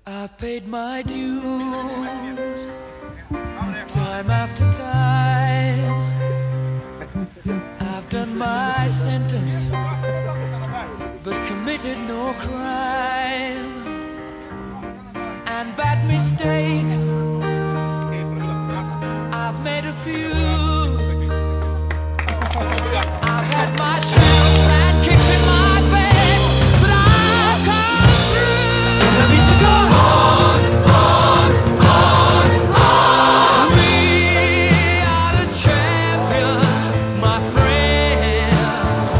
I've paid my dues, time after time. I've done my sentence, but committed no crime. And bad mistakes, I've made a few. I've had my shells and kicked in my face, but I've come through. I need to go on, on, on, on. We are the champions, my friends,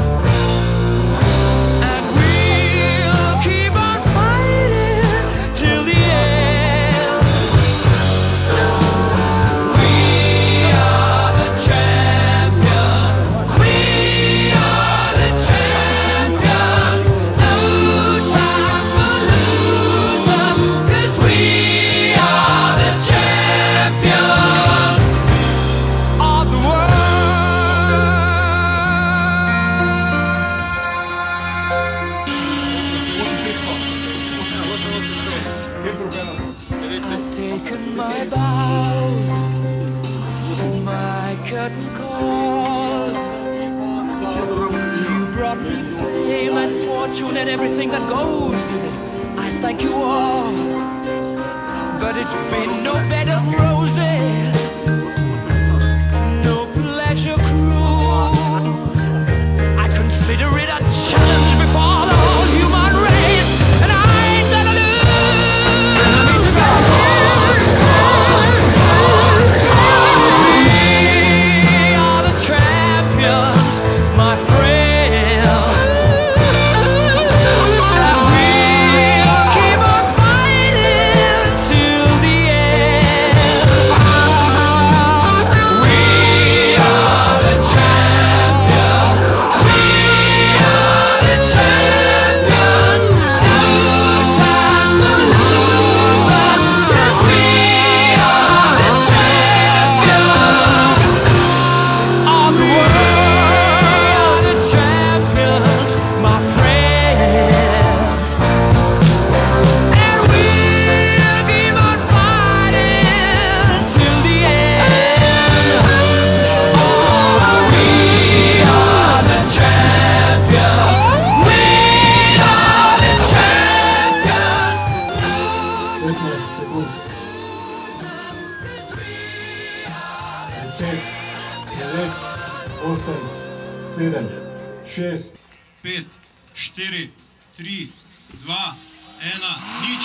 and we'll keep on fighting till the end. We are the champions. We are the champions. No time for losers, 'cause we are the champions of the world. I've taken my bows, my curtain calls. You brought me fame and fortune and everything that goes with it. I thank you all, but it's been no bed of roses, no pleasure cruise. I consider it a challenge before the whole human race, and I ain't gonna lose. I need to go on, on, on, on. We are the champions, my friends, and we'll keep on fighting till the end. We are the champions. We are the champions. No time for losers, 'cause we are the champions of the world. The champions, my friends, and we'll keep on fighting till the end. Oh, we are the champions. We are the champions. 15 sekund. 10, 9, 8, 7, 6. 5, 4, 3, 2, 1, nič.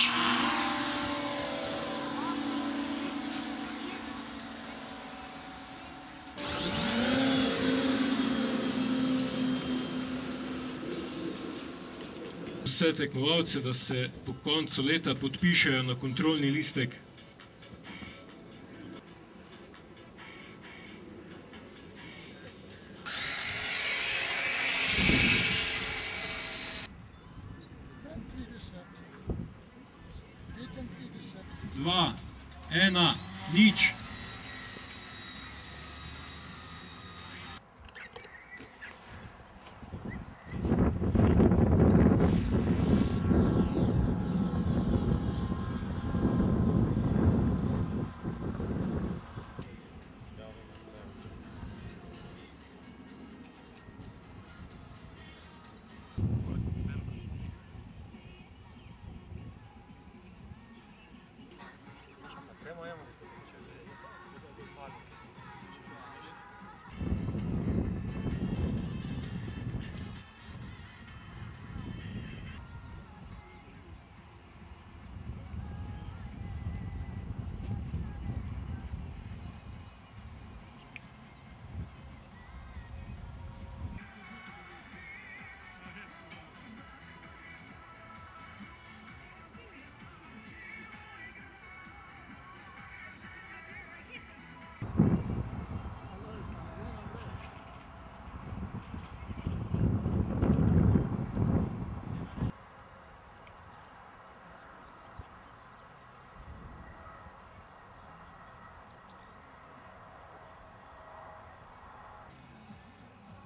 Vse tekmovalce, da se po koncu leta podpišejo na kontrolni listek. Dva, ena, nič.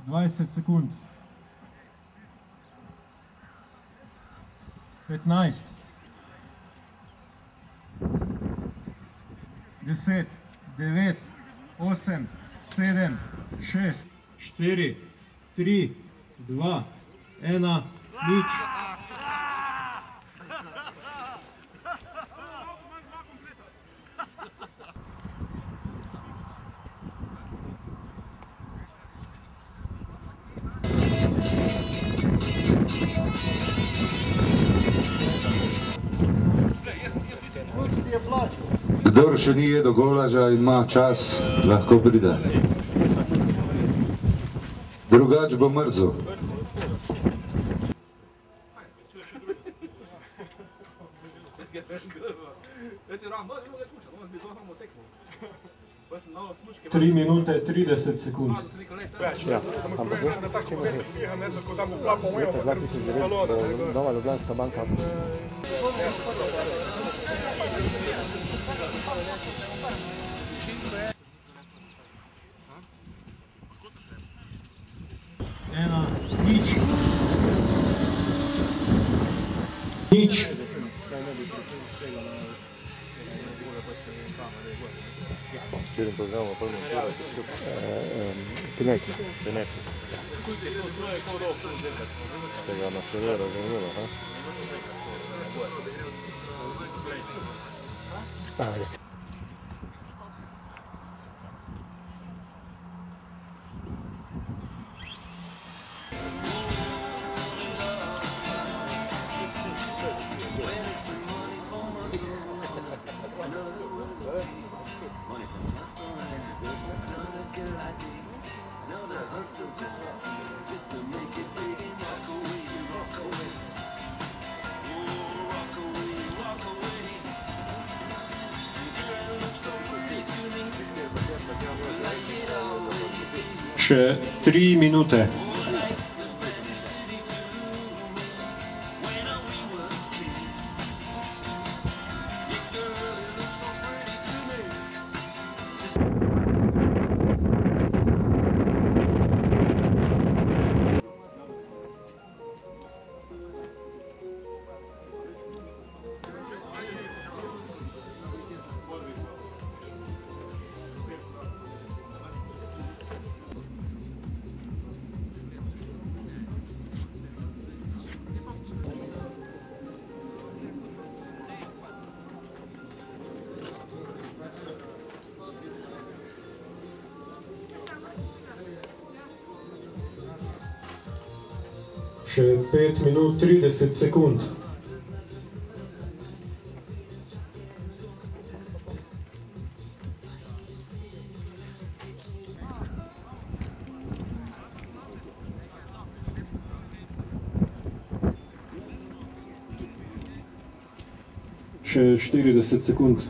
Dvajset sekund. 15, 10, 9, 8, 7, 6, 4, 3, 2, 1, nič. Kdor še ni jedel golaža in ima čas, lahko pride. Drugač bo mrzel. Tri minute 30 sekund. Ja, ampak Nova Ljubljanska banka. Ena, nič. Nič. Katerim programom prvo Pinekli. Ste ga na severo razumeli, ha? Ajde. Še 3 minute. Še 5 minut 30 sekund. Še 40 sekund.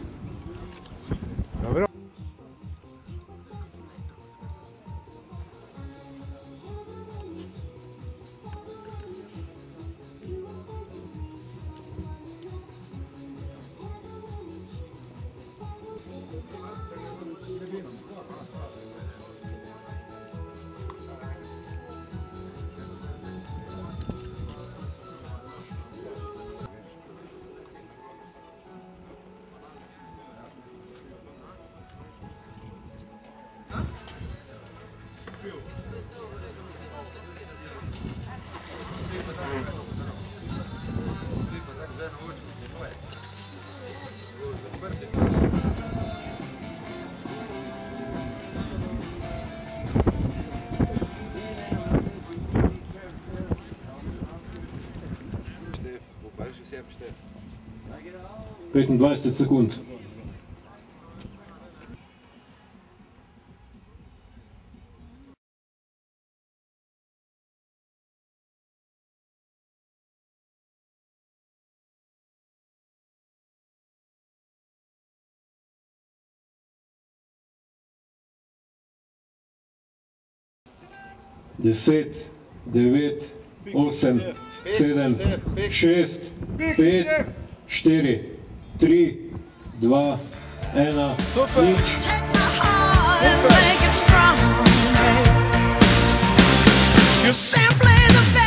Petindvajset sekund. Deset, 9, 8, 7, 6, 5, 4, 3, 2, 1, nič. Take my heart and make it strong. You're simply the best.